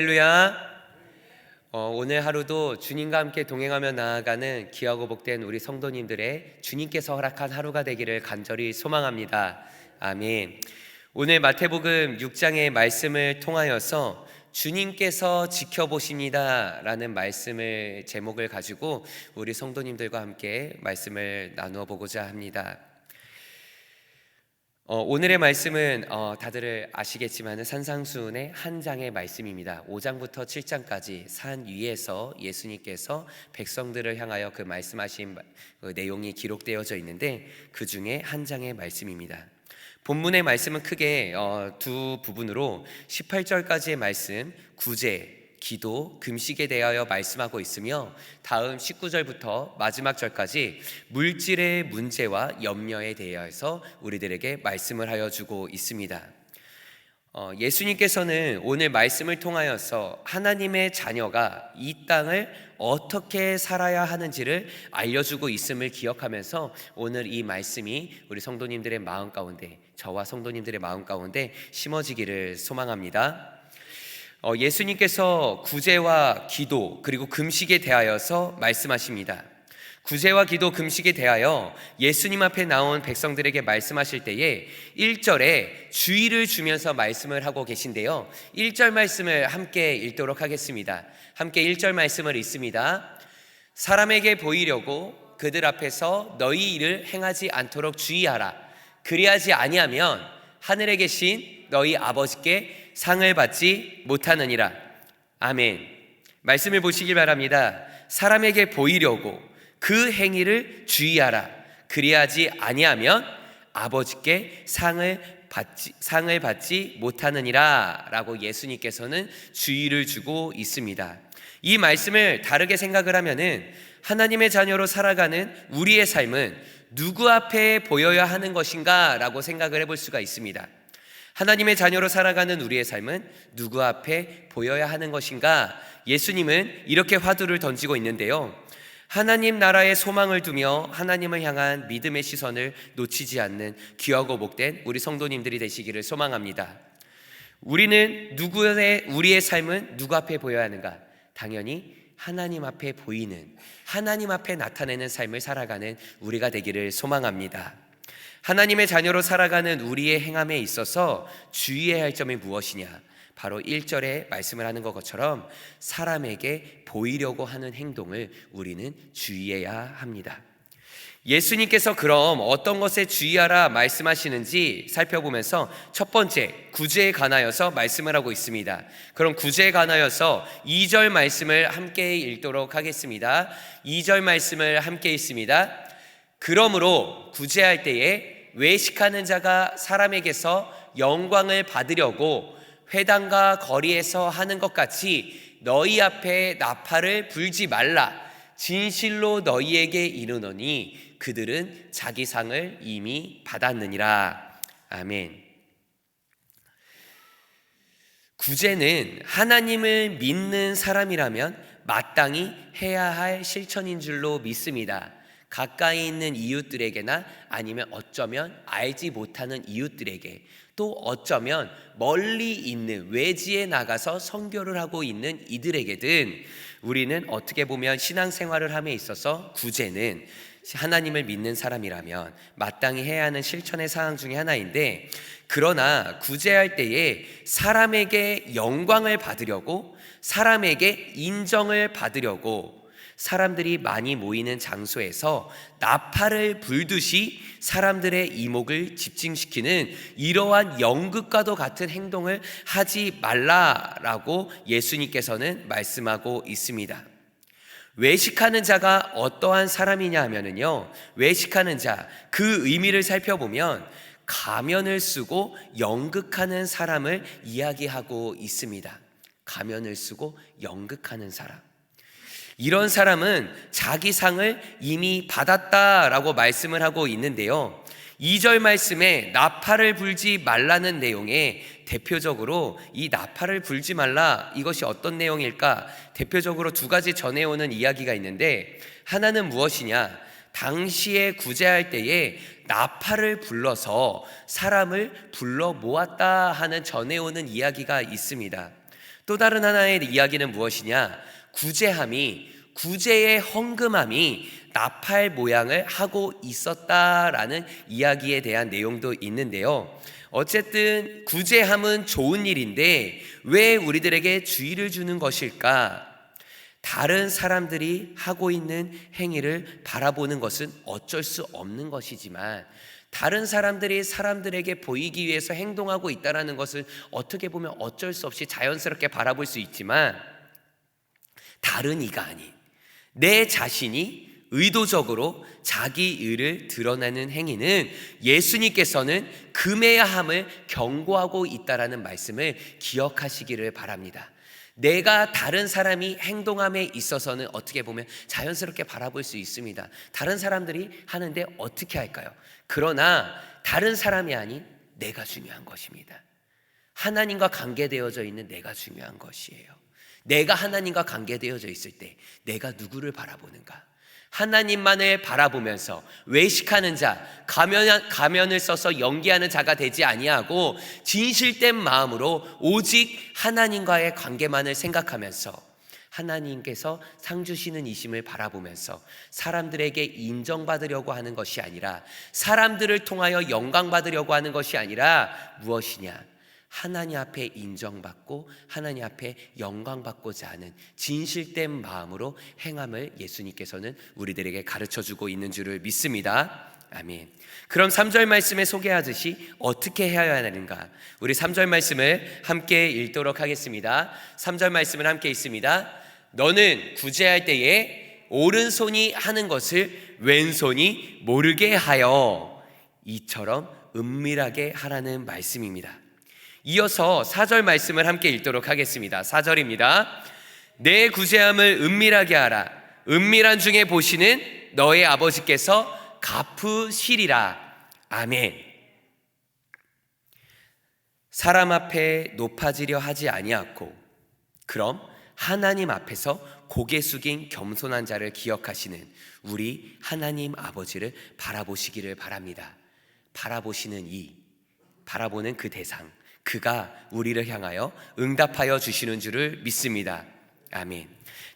할렐루야. 오늘 하루도 주님과 함께 동행하며 나아가는 귀하고 복된 우리 성도님들의 주님께서 허락한 하루가 되기를 간절히 소망합니다. 아멘. 오늘 마태복음 6장의 말씀을 통하여서 주님께서 지켜보십니다 라는 말씀을 제목을 가지고 우리 성도님들과 함께 말씀을 나누어 보고자 합니다. 오늘의 말씀은 다들 아시겠지만 산상수훈의 한 장의 말씀입니다. 5장부터 7장까지 산 위에서 예수님께서 백성들을 향하여 그 말씀하신 내용이 기록되어져 있는데 그 중에 한 장의 말씀입니다. 본문의 말씀은 크게 두 부분으로 18절까지의 말씀, 구제, 기도, 금식에 대하여 말씀하고 있으며 다음 19절부터 마지막 절까지 물질의 문제와 염려에 대하여서 우리들에게 말씀을 하여 주고 있습니다. 예수님께서는 오늘 말씀을 통하여서 하나님의 자녀가 이 땅을 어떻게 살아야 하는지를 알려주고 있음을 기억하면서 오늘 이 말씀이 우리 성도님들의 마음 가운데, 저와 성도님들의 마음 가운데 심어지기를 소망합니다. 예수님께서 구제와 기도 그리고 금식에 대하여서 말씀하십니다. 구제와 기도, 금식에 대하여 예수님 앞에 나온 백성들에게 말씀하실 때에 1절에 주의를 주면서 말씀을 하고 계신데요, 1절 말씀을 함께 읽도록 하겠습니다. 함께 1절 말씀을 읽습니다. 사람에게 보이려고 그들 앞에서 너희 일을 행하지 않도록 주의하라. 그리하지 아니하면 하늘에 계신 너희 아버지께 상을 받지 못하느니라. 아멘. 말씀을 보시길 바랍니다. 사람에게 보이려고 그 행위를 주의하라. 그리하지 아니하면 아버지께 상을 받지 못하느니라 라고 예수님께서는 주의를 주고 있습니다. 이 말씀을 다르게 생각을 하면은 하나님의 자녀로 살아가는 우리의 삶은 누구 앞에 보여야 하는 것인가 라고 생각을 해볼 수가 있습니다. 하나님의 자녀로 살아가는 우리의 삶은 누구 앞에 보여야 하는 것인가? 예수님은 이렇게 화두를 던지고 있는데요, 하나님 나라의 소망을 두며 하나님을 향한 믿음의 시선을 놓치지 않는 귀하고 복된 우리 성도님들이 되시기를 소망합니다. 우리의 삶은 누구 앞에 보여야 하는가? 당연히 하나님 앞에 보이는, 하나님 앞에 나타내는 삶을 살아가는 우리가 되기를 소망합니다. 하나님의 자녀로 살아가는 우리의 행함에 있어서 주의해야 할 점이 무엇이냐? 바로 1절에 말씀을 하는 것처럼 사람에게 보이려고 하는 행동을 우리는 주의해야 합니다. 예수님께서 그럼 어떤 것에 주의하라 말씀하시는지 살펴보면서 첫 번째, 구제에 관하여서 말씀을 하고 있습니다. 그럼 구제에 관하여서 2절 말씀을 함께 읽도록 하겠습니다. 2절 말씀을 함께 읽습니다. 그러므로 구제할 때에 외식하는 자가 사람에게서 영광을 받으려고 회당과 거리에서 하는 것 같이 너희 앞에 나팔을 불지 말라. 진실로 너희에게 이르노니 그들은 자기 상을 이미 받았느니라. 아멘. 구제는 하나님을 믿는 사람이라면 마땅히 해야 할 실천인 줄로 믿습니다. 가까이 있는 이웃들에게나 아니면 어쩌면 알지 못하는 이웃들에게, 또 어쩌면 멀리 있는 외지에 나가서 선교를 하고 있는 이들에게든 우리는 어떻게 보면 신앙생활을 함에 있어서 구제는 하나님을 믿는 사람이라면 마땅히 해야 하는 실천의 사항 중에 하나인데, 그러나 구제할 때에 사람에게 영광을 받으려고, 사람에게 인정을 받으려고 사람들이 많이 모이는 장소에서 나팔을 불듯이 사람들의 이목을 집중시키는 이러한 연극과도 같은 행동을 하지 말라라고 예수님께서는 말씀하고 있습니다. 외식하는 자가 어떠한 사람이냐 하면은요, 외식하는 자, 그 의미를 살펴보면 가면을 쓰고 연극하는 사람을 이야기하고 있습니다. 가면을 쓰고 연극하는 사람, 이런 사람은 자기 상을 이미 받았다라고 말씀을 하고 있는데요, 2절 말씀에 나팔을 불지 말라는 내용에 대표적으로 이 나팔을 불지 말라, 이것이 어떤 내용일까? 대표적으로 두 가지 전해오는 이야기가 있는데, 하나는 무엇이냐? 당시에 구제할 때에 나팔을 불러서 사람을 불러 모았다 하는 전해오는 이야기가 있습니다. 또 다른 하나의 이야기는 무엇이냐? 구제의 헝금함이 나팔 모양을 하고 있었다라는 이야기에 대한 내용도 있는데요. 어쨌든 구제함은 좋은 일인데 왜 우리들에게 주의를 주는 것일까? 다른 사람들이 하고 있는 행위를 바라보는 것은 어쩔 수 없는 것이지만 다른 사람들이 사람들에게 보이기 위해서 행동하고 있다는 것은 어떻게 보면 어쩔 수 없이 자연스럽게 바라볼 수 있지만, 다른 이가 아닌 내 자신이 의도적으로 자기 의를 드러내는 행위는 예수님께서는 금해야 함을 경고하고 있다라는 말씀을 기억하시기를 바랍니다. 내가 다른 사람이 행동함에 있어서는 어떻게 보면 자연스럽게 바라볼 수 있습니다. 다른 사람들이 하는데 어떻게 할까요? 그러나 다른 사람이 아닌 내가 중요한 것입니다. 하나님과 관계되어져 있는 내가 중요한 것이에요. 내가 하나님과 관계되어져 있을 때 내가 누구를 바라보는가? 하나님만을 바라보면서 외식하는 자, 가면을 써서 연기하는 자가 되지 아니하고 진실된 마음으로 오직 하나님과의 관계만을 생각하면서 하나님께서 상 주시는 이심을 바라보면서 사람들에게 인정받으려고 하는 것이 아니라, 사람들을 통하여 영광받으려고 하는 것이 아니라 무엇이냐? 하나님 앞에 인정받고 하나님 앞에 영광받고자 하는 진실된 마음으로 행함을 예수님께서는 우리들에게 가르쳐주고 있는 줄을 믿습니다. 아멘. 그럼 3절 말씀에 소개하듯이 어떻게 해야 하는가? 우리 3절 말씀을 함께 읽도록 하겠습니다. 3절 말씀을 함께 읽습니다. 너는 구제할 때에 오른손이 하는 것을 왼손이 모르게 하여 이처럼 은밀하게 하라는 말씀입니다. 이어서 4절 말씀을 함께 읽도록 하겠습니다. 4절입니다. 내 구제함을 은밀하게 하라. 은밀한 중에 보시는 너의 아버지께서 갚으시리라. 아멘. 사람 앞에 높아지려 하지 아니하고 그럼 하나님 앞에서 고개 숙인 겸손한 자를 기억하시는 우리 하나님 아버지를 바라보시기를 바랍니다. 바라보는 그 대상, 그가 우리를 향하여 응답하여 주시는 줄을 믿습니다. 아멘.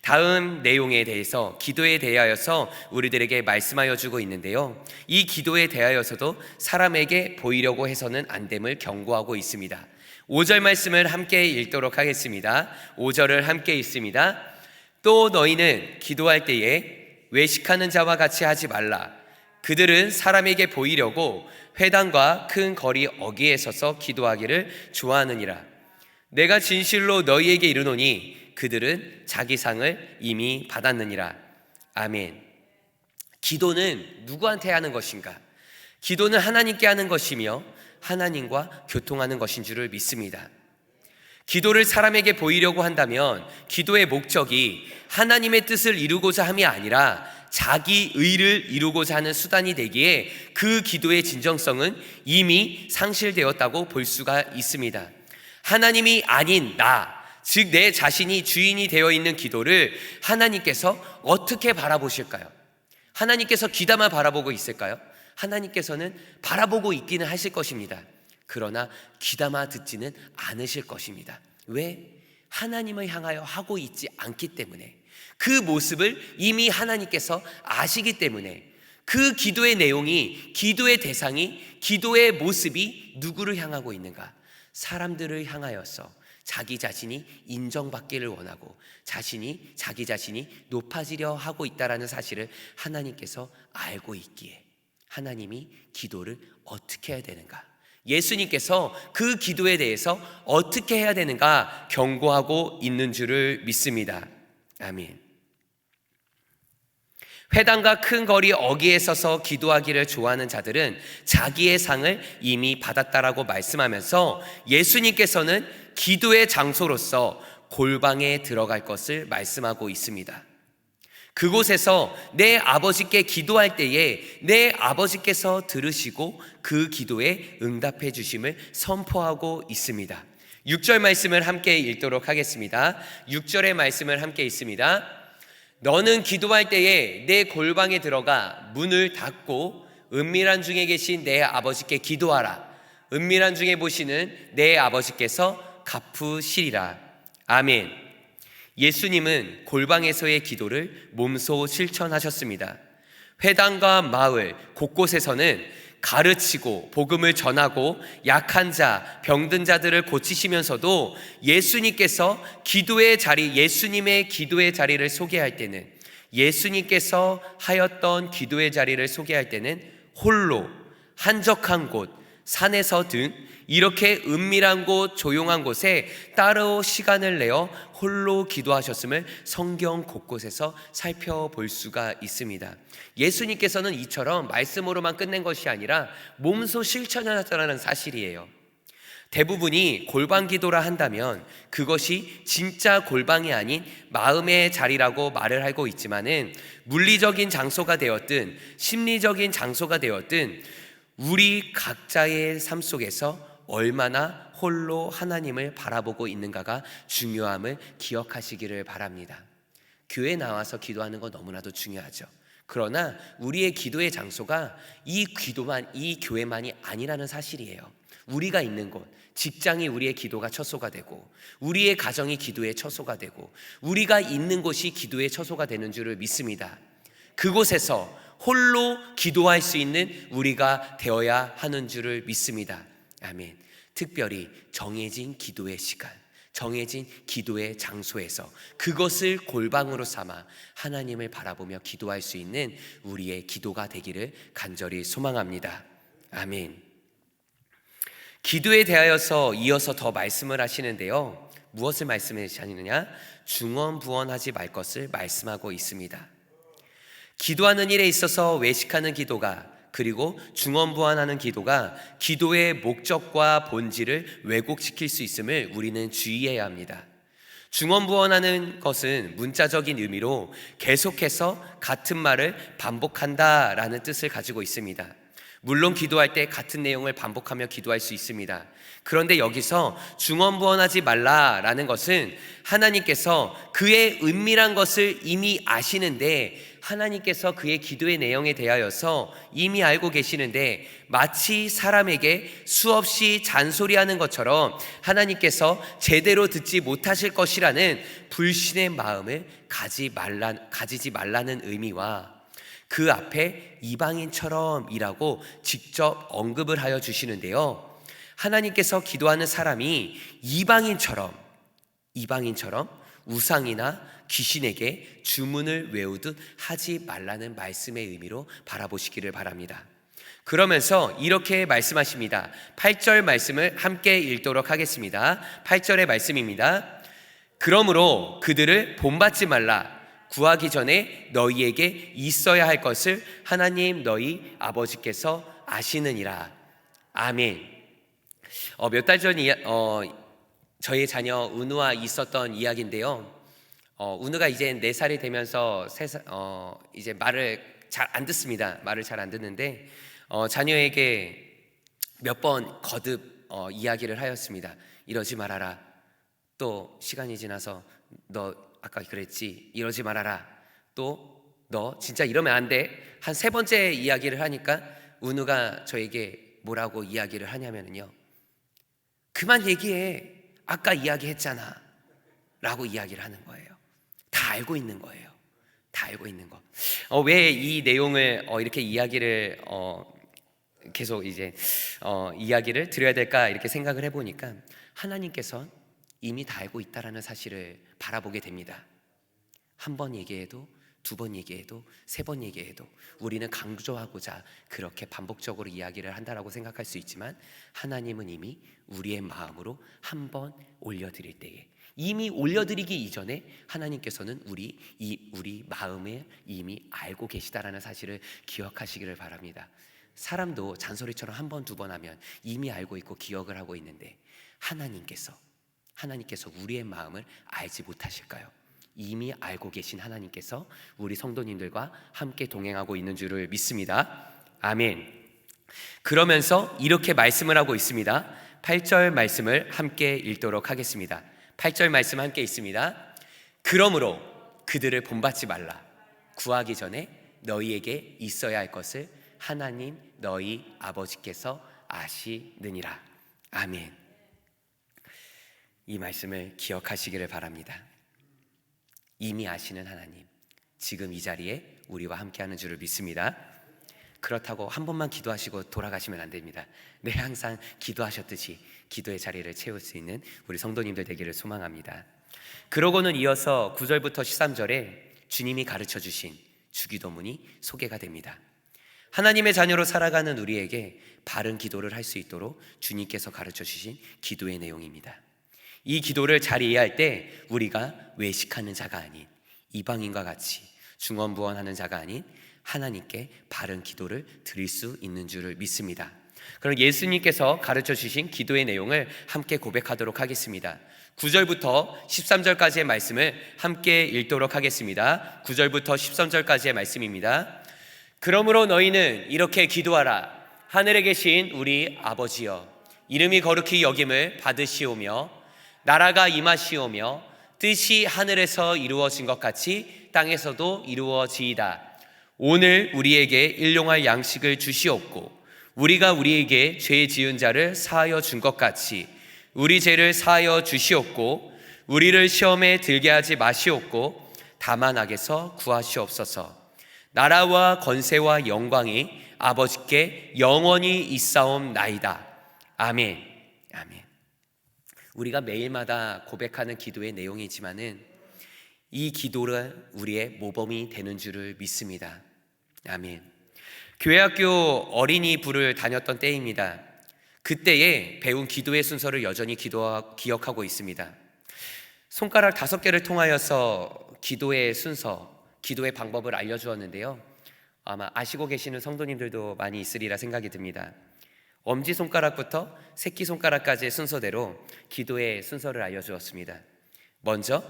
다음 내용에 대해서, 기도에 대하여서 우리들에게 말씀하여 주고 있는데요, 이 기도에 대하여서도 사람에게 보이려고 해서는 안 됨을 경고하고 있습니다. 5절 말씀을 함께 읽도록 하겠습니다. 5절을 함께 읽습니다. 또 너희는 기도할 때에 외식하는 자와 같이 하지 말라. 그들은 사람에게 보이려고 회당과 큰 거리 어귀에 서서 기도하기를 좋아하느니라. 내가 진실로 너희에게 이르노니 그들은 자기 상을 이미 받았느니라. 아멘. 기도는 누구한테 하는 것인가? 기도는 하나님께 하는 것이며 하나님과 교통하는 것인 줄을 믿습니다. 기도를 사람에게 보이려고 한다면 기도의 목적이 하나님의 뜻을 이루고자 함이 아니라 자기 의를 이루고자 하는 수단이 되기에 그 기도의 진정성은 이미 상실되었다고 볼 수가 있습니다. 하나님이 아닌 나, 즉 내 자신이 주인이 되어 있는 기도를 하나님께서 어떻게 바라보실까요? 하나님께서 귀담아 바라보고 있을까요? 하나님께서는 바라보고 있기는 하실 것입니다. 그러나 귀담아 듣지는 않으실 것입니다. 왜? 하나님을 향하여 하고 있지 않기 때문에, 그 모습을 이미 하나님께서 아시기 때문에, 그 기도의 내용이, 기도의 대상이, 기도의 모습이 누구를 향하고 있는가? 사람들을 향하여서 자기 자신이 인정받기를 원하고 자기 자신이 높아지려 하고 있다는 사실을 하나님께서 알고 있기에 하나님이 기도를 어떻게 해야 되는가, 예수님께서 그 기도에 대해서 어떻게 해야 되는가 경고하고 있는 줄을 믿습니다. 아멘. 회당과 큰 거리 어귀에 서서 기도하기를 좋아하는 자들은 자기의 상을 이미 받았다라고 말씀하면서 예수님께서는 기도의 장소로서 골방에 들어갈 것을 말씀하고 있습니다. 그곳에서 내 아버지께 기도할 때에 내 아버지께서 들으시고 그 기도에 응답해 주심을 선포하고 있습니다. 6절 말씀을 함께 읽도록 하겠습니다. 6절의 말씀을 함께 읽습니다. 너는 기도할 때에 내 골방에 들어가 문을 닫고 은밀한 중에 계신 내 아버지께 기도하라. 은밀한 중에 보시는 내 아버지께서 갚으시리라. 아멘. 예수님은 골방에서의 기도를 몸소 실천하셨습니다. 회당과 마을 곳곳에서는 가르치고 복음을 전하고 약한 자, 병든 자들을 고치시면서도 예수님께서 예수님의 기도의 자리를 소개할 때는, 예수님께서 하였던 기도의 자리를 소개할 때는 홀로 한적한 곳, 산에서 등 이렇게 은밀한 곳, 조용한 곳에 따로 시간을 내어 홀로 기도하셨음을 성경 곳곳에서 살펴볼 수가 있습니다. 예수님께서는 이처럼 말씀으로만 끝낸 것이 아니라 몸소 실천하셨다는 사실이에요. 대부분이 골방 기도라 한다면 그것이 진짜 골방이 아닌 마음의 자리라고 말을 하고 있지만은, 물리적인 장소가 되었든 심리적인 장소가 되었든 우리 각자의 삶 속에서 얼마나 홀로 하나님을 바라보고 있는가가 중요함을 기억하시기를 바랍니다. 교회 나와서 기도하는 건 너무나도 중요하죠. 그러나 우리의 기도의 장소가 이 교회만이 아니라는 사실이에요. 우리가 있는 곳, 직장이 우리의 기도가 처소가 되고, 우리의 가정이 기도의 처소가 되고, 우리가 있는 곳이 기도의 처소가 되는 줄을 믿습니다. 그곳에서 홀로 기도할 수 있는 우리가 되어야 하는 줄을 믿습니다. 아멘. 특별히 정해진 기도의 시간, 정해진 기도의 장소에서 그것을 골방으로 삼아 하나님을 바라보며 기도할 수 있는 우리의 기도가 되기를 간절히 소망합니다. 아멘. 기도에 대하여서 이어서 더 말씀을 하시는데요, 무엇을 말씀하시느냐? 중언부언하지 말 것을 말씀하고 있습니다. 기도하는 일에 있어서 외식하는 기도가, 그리고 중언부언하는 기도가 기도의 목적과 본질을 왜곡시킬 수 있음을 우리는 주의해야 합니다. 중언부언하는 것은 문자적인 의미로 계속해서 같은 말을 반복한다라는 뜻을 가지고 있습니다. 물론 기도할 때 같은 내용을 반복하며 기도할 수 있습니다. 그런데 여기서 중언부언하지 말라라는 것은 하나님께서 그의 은밀한 것을 이미 아시는데, 하나님께서 그의 기도의 내용에 대하여서 이미 알고 계시는데 마치 사람에게 수없이 잔소리하는 것처럼 하나님께서 제대로 듣지 못하실 것이라는 불신의 마음을 가지지 말라는 의미와, 그 앞에 이방인처럼이라고 직접 언급을 하여 주시는데요, 하나님께서 기도하는 사람이 이방인처럼 우상이나 귀신에게 주문을 외우듯 하지 말라는 말씀의 의미로 바라보시기를 바랍니다. 그러면서 이렇게 말씀하십니다. 8절 말씀을 함께 읽도록 하겠습니다. 8절의 말씀입니다. 그러므로 그들을 본받지 말라. 구하기 전에 너희에게 있어야 할 것을 하나님 너희 아버지께서 아시느니라. 아멘. 몇 달 전 저희 자녀 은우와 있었던 이야기인데요, 은우가 이제 4살이 되면서 이제 말을 잘 안 듣습니다. 말을 잘 안 듣는데 자녀에게 몇 번 거듭 이야기를 하였습니다. 이러지 말아라. 또 시간이 지나서 너 아까 그랬지, 이러지 말아라. 또 너 진짜 이러면 안 돼. 한 3번째 이야기를 하니까 은우가 저에게 뭐라고 이야기를 하냐면요, 그만 얘기해. 아까 이야기했잖아. 라고 이야기를 하는 거예요. 다 알고 있는 거예요. 다 알고 있는 거. 왜 이 내용을 이렇게 이야기를 계속 이제 이야기를 드려야 될까 이렇게 생각을 해보니까, 하나님께서 이미 다 알고 있다라는 사실을 바라보게 됩니다. 1번 얘기해도 2번 얘기해도 3번 얘기해도 우리는 강조하고자 그렇게 반복적으로 이야기를 한다라고 생각할 수 있지만, 하나님은 이미 우리의 마음으로 한번 올려드릴 때에, 이미 올려드리기 이전에 하나님께서는 우리 마음에 이미 알고 계시다라는 사실을 기억하시기를 바랍니다. 사람도 잔소리처럼 1번, 2번 하면 이미 알고 있고 기억을 하고 있는데, 하나님께서 우리의 마음을 알지 못하실까요? 이미 알고 계신 하나님께서 우리 성도님들과 함께 동행하고 있는 줄을 믿습니다. 아멘. 그러면서 이렇게 말씀을 하고 있습니다. 8절 말씀을 함께 읽도록 하겠습니다. 8절 말씀 함께 있습니다. 그러므로 그들을 본받지 말라. 구하기 전에 너희에게 있어야 할 것을 하나님 너희 아버지께서 아시느니라. 아멘. 이 말씀을 기억하시기를 바랍니다. 이미 아시는 하나님, 지금 이 자리에 우리와 함께하는 줄을 믿습니다. 그렇다고 한 번만 기도하시고 돌아가시면 안 됩니다. 네, 항상 기도하셨듯이 기도의 자리를 채울 수 있는 우리 성도님들 되기를 소망합니다. 그러고는 이어서 9절부터 13절에 주님이 가르쳐 주신 주기도문이 소개가 됩니다. 하나님의 자녀로 살아가는 우리에게 바른 기도를 할 수 있도록 주님께서 가르쳐 주신 기도의 내용입니다. 이 기도를 잘 이해할 때 우리가 외식하는 자가 아닌, 이방인과 같이 중언부언하는 자가 아닌 하나님께 바른 기도를 드릴 수 있는 줄을 믿습니다. 그럼 예수님께서 가르쳐 주신 기도의 내용을 함께 고백하도록 하겠습니다. 9절부터 13절까지의 말씀을 함께 읽도록 하겠습니다. 9절부터 13절까지의 말씀입니다. 그러므로 너희는 이렇게 기도하라. 하늘에 계신 우리 아버지여, 이름이 거룩히 여김을 받으시오며 나라가 임하시오며 뜻이 하늘에서 이루어진 것 같이 땅에서도 이루어지이다. 오늘 우리에게 일용할 양식을 주시옵고 우리가 우리에게 죄 지은 자를 사하여 준 것 같이 우리 죄를 사하여 주시옵고 우리를 시험에 들게 하지 마시옵고 다만 악에서 구하시옵소서. 나라와 권세와 영광이 아버지께 영원히 있사옵나이다. 아멘. 아멘. 우리가 매일마다 고백하는 기도의 내용이지만은 이 기도는 우리의 모범이 되는 줄을 믿습니다. 아멘. 교회학교 어린이 부를 다녔던 때입니다. 그때에 배운 기도의 순서를 여전히 기억하고 있습니다. 손가락 5개를 통하여서 기도의 순서, 기도의 방법을 알려주었는데요. 아마 아시고 계시는 성도님들도 많이 있으리라 생각이 듭니다. 엄지손가락부터 새끼손가락까지의 순서대로 기도의 순서를 알려주었습니다. 먼저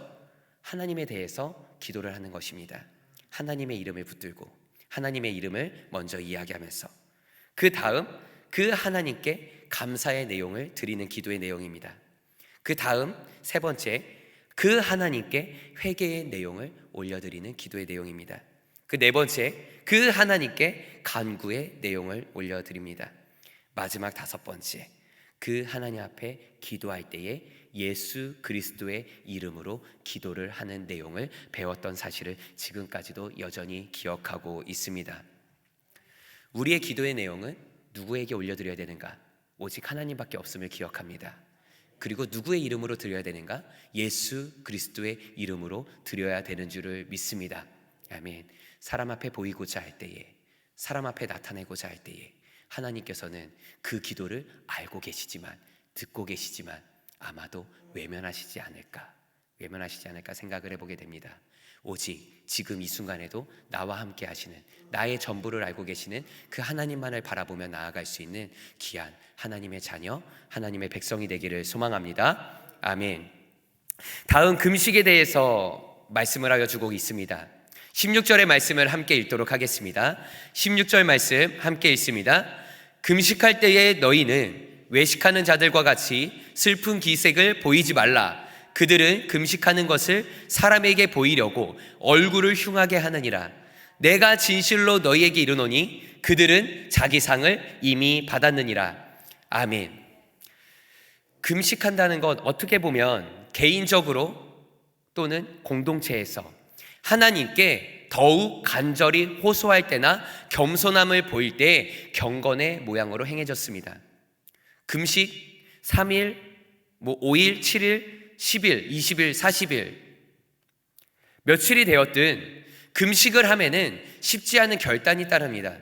하나님에 대해서 기도를 하는 것입니다. 하나님의 이름을 붙들고 하나님의 이름을 먼저 이야기하면서 그 다음 그 하나님께 감사의 내용을 드리는 기도의 내용입니다. 그 다음 세 번째, 그 하나님께 회개의 내용을 올려드리는 기도의 내용입니다. 그 네 번째, 그 하나님께 간구의 내용을 올려드립니다. 마지막 5번째, 그 하나님 앞에 기도할 때에 예수 그리스도의 이름으로 기도를 하는 내용을 배웠던 사실을 지금까지도 여전히 기억하고 있습니다. 우리의 기도의 내용은 누구에게 올려드려야 되는가? 오직 하나님밖에 없음을 기억합니다. 그리고 누구의 이름으로 드려야 되는가? 예수 그리스도의 이름으로 드려야 되는 줄을 믿습니다. 아멘. 사람 앞에 보이고자 할 때에, 사람 앞에 나타내고자 할 때에 하나님께서는 그 기도를 알고 계시지만, 듣고 계시지만 아마도 외면하시지 않을까 생각을 해보게 됩니다. 오직 지금 이 순간에도 나와 함께 하시는, 나의 전부를 알고 계시는 그 하나님만을 바라보며 나아갈 수 있는 귀한 하나님의 자녀, 하나님의 백성이 되기를 소망합니다. 아멘. 다음 금식에 대해서 말씀을 하여 주고 있습니다. 16절의 말씀을 함께 읽도록 하겠습니다. 16절 말씀 함께 읽습니다. 금식할 때에 너희는 외식하는 자들과 같이 슬픈 기색을 보이지 말라. 그들은 금식하는 것을 사람에게 보이려고 얼굴을 흉하게 하느니라. 내가 진실로 너희에게 이르노니 그들은 자기 상을 이미 받았느니라. 아멘. 금식한다는 것, 어떻게 보면 개인적으로 또는 공동체에서 하나님께 더욱 간절히 호소할 때나 겸손함을 보일 때 경건의 모양으로 행해졌습니다. 금식 3일, 5일, 7일, 10일, 20일, 40일 며칠이 되었든 금식을 하면은 쉽지 않은 결단이 따릅니다.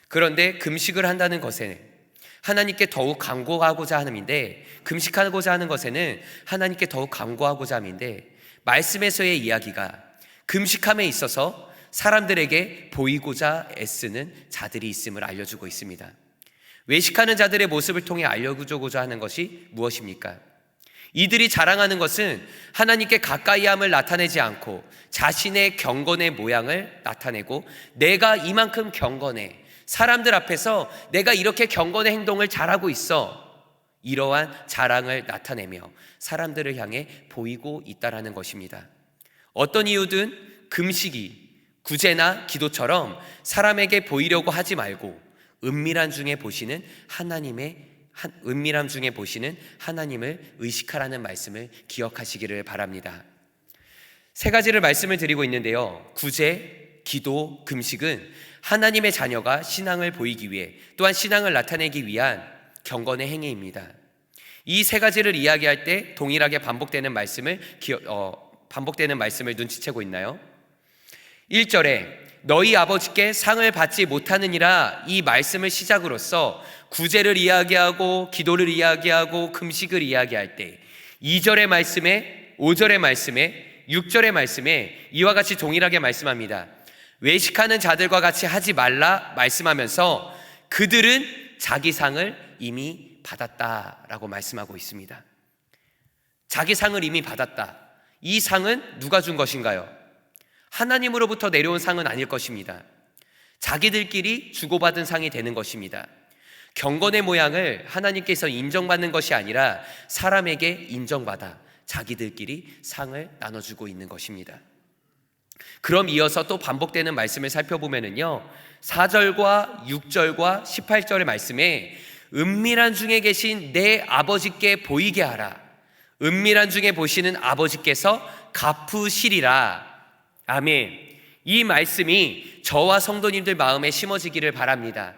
그런데 금식을 한다는 것에는 하나님께 더욱 간구하고자 함인데, 금식하고자 하는 것에는 하나님께 더욱 간구하고자 함인데, 말씀에서의 이야기가 금식함에 있어서 사람들에게 보이고자 애쓰는 자들이 있음을 알려주고 있습니다. 외식하는 자들의 모습을 통해 알려주고자 하는 것이 무엇입니까? 이들이 자랑하는 것은 하나님께 가까이함을 나타내지 않고 자신의 경건의 모양을 나타내고, 내가 이만큼 경건해, 사람들 앞에서 내가 이렇게 경건의 행동을 잘하고 있어, 이러한 자랑을 나타내며 사람들을 향해 보이고 있다라는 것입니다. 어떤 이유든 금식이 구제나 기도처럼 사람에게 보이려고 하지 말고 은밀한 중에 보시는 은밀함 중에 보시는 하나님을 의식하라는 말씀을 기억하시기를 바랍니다. 세 가지를 말씀을 드리고 있는데요. 구제, 기도, 금식은 하나님의 자녀가 신앙을 보이기 위해, 또한 신앙을 나타내기 위한 경건의 행위입니다. 이 세 가지를 이야기할 때 동일하게 반복되는 말씀을 눈치채고 있나요? 1절에 너희 아버지께 상을 받지 못하느니라, 이 말씀을 시작으로서 구제를 이야기하고 기도를 이야기하고 금식을 이야기할 때 2절의 말씀에, 5절의 말씀에, 6절의 말씀에 이와 같이 동일하게 말씀합니다. 외식하는 자들과 같이 하지 말라 말씀하면서 그들은 자기 상을 이미 받았다라고 말씀하고 있습니다. 자기 상을 이미 받았다. 이 상은 누가 준 것인가요? 하나님으로부터 내려온 상은 아닐 것입니다. 자기들끼리 주고받은 상이 되는 것입니다. 경건의 모양을 하나님께서 인정받는 것이 아니라 사람에게 인정받아 자기들끼리 상을 나눠주고 있는 것입니다. 그럼 이어서 또 반복되는 말씀을 살펴보면요, 4절과 6절과 18절의 말씀에 은밀한 중에 계신 내 아버지께 보이게 하라, 은밀한 중에 보시는 아버지께서 갚으시리라. 아멘. 이 말씀이 저와 성도님들 마음에 심어지기를 바랍니다.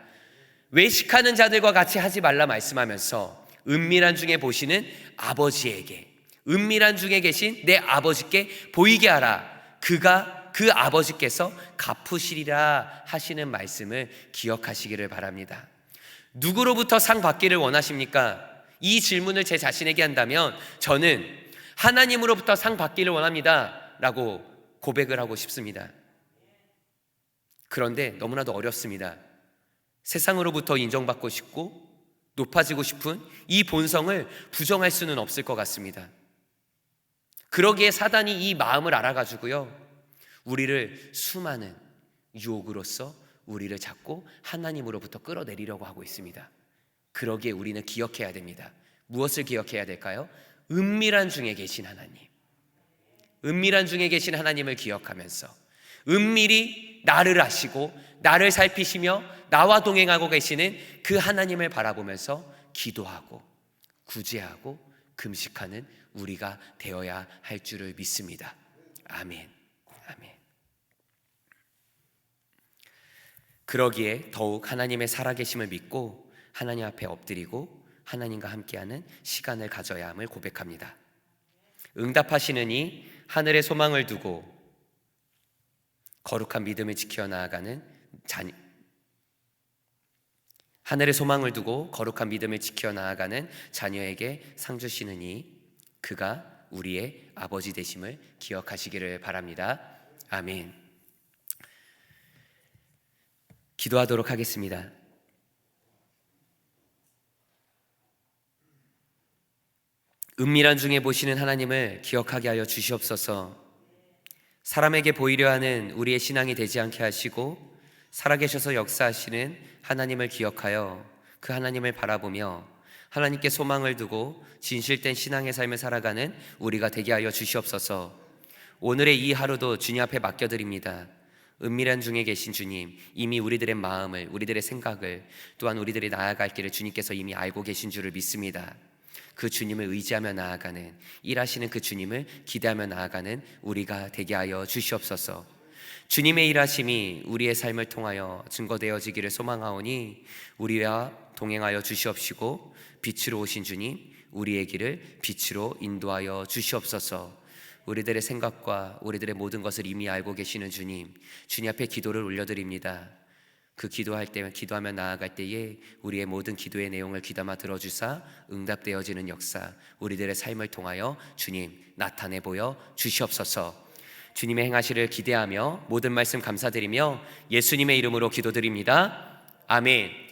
외식하는 자들과 같이 하지 말라 말씀하면서 은밀한 중에 보시는 아버지에게, 은밀한 중에 계신 내 아버지께 보이게 하라, 그 아버지께서 갚으시리라 하시는 말씀을 기억하시기를 바랍니다. 누구로부터 상 받기를 원하십니까? 이 질문을 제 자신에게 한다면 저는 하나님으로부터 상 받기를 원합니다 라고 고백을 하고 싶습니다. 그런데 너무나도 어렵습니다. 세상으로부터 인정받고 싶고 높아지고 싶은 이 본성을 부정할 수는 없을 것 같습니다. 그러기에 사단이 이 마음을 알아가지고요, 우리를 수많은 유혹으로써 우리를 자꾸 하나님으로부터 끌어내리려고 하고 있습니다. 그러기에 우리는 기억해야 됩니다. 무엇을 기억해야 될까요? 은밀한 중에 계신 하나님, 은밀한 중에 계신 하나님을 기억하면서 은밀히 나를 아시고 나를 살피시며 나와 동행하고 계시는 그 하나님을 바라보면서 기도하고 구제하고 금식하는 우리가 되어야 할 줄을 믿습니다. 아멘. 아멘. 그러기에 더욱 하나님의 살아계심을 믿고 하나님 앞에 엎드리고 하나님과 함께하는 시간을 가져야 함을 고백합니다. 응답하시는 이 하늘의 소망을 두고 거룩한 믿음을 지켜 나아가는 하늘의 소망을 두고 거룩한 믿음을 지켜 나아가는 자녀에게 상 주시는 이 그가 우리의 아버지 되심을 기억하시기를 바랍니다. 아멘. 기도하도록 하겠습니다. 은밀한 중에 보시는 하나님을 기억하게 하여 주시옵소서. 사람에게 보이려 하는 우리의 신앙이 되지 않게 하시고 살아계셔서 역사하시는 하나님을 기억하여 그 하나님을 바라보며 하나님께 소망을 두고 진실된 신앙의 삶을 살아가는 우리가 되게 하여 주시옵소서. 오늘의 이 하루도 주님 앞에 맡겨드립니다. 은밀한 중에 계신 주님, 이미 우리들의 마음을, 우리들의 생각을, 또한 우리들이 나아갈 길을 주님께서 이미 알고 계신 줄을 믿습니다. 그 주님을 의지하며 나아가는, 일하시는 그 주님을 기대하며 나아가는 우리가 되게 하여 주시옵소서. 주님의 일하심이 우리의 삶을 통하여 증거되어지기를 소망하오니 우리와 동행하여 주시옵시고 빛으로 오신 주님, 우리의 길을 빛으로 인도하여 주시옵소서. 우리들의 생각과 우리들의 모든 것을 이미 알고 계시는 주님, 주님 앞에 기도를 올려드립니다. 그 기도하며 나아갈 때에 우리의 모든 기도의 내용을 귀담아 들어주사 응답되어지는 역사, 우리들의 삶을 통하여 주님 나타내 보여 주시옵소서. 주님의 행하시를 기대하며 모든 말씀 감사드리며 예수님의 이름으로 기도드립니다. 아멘.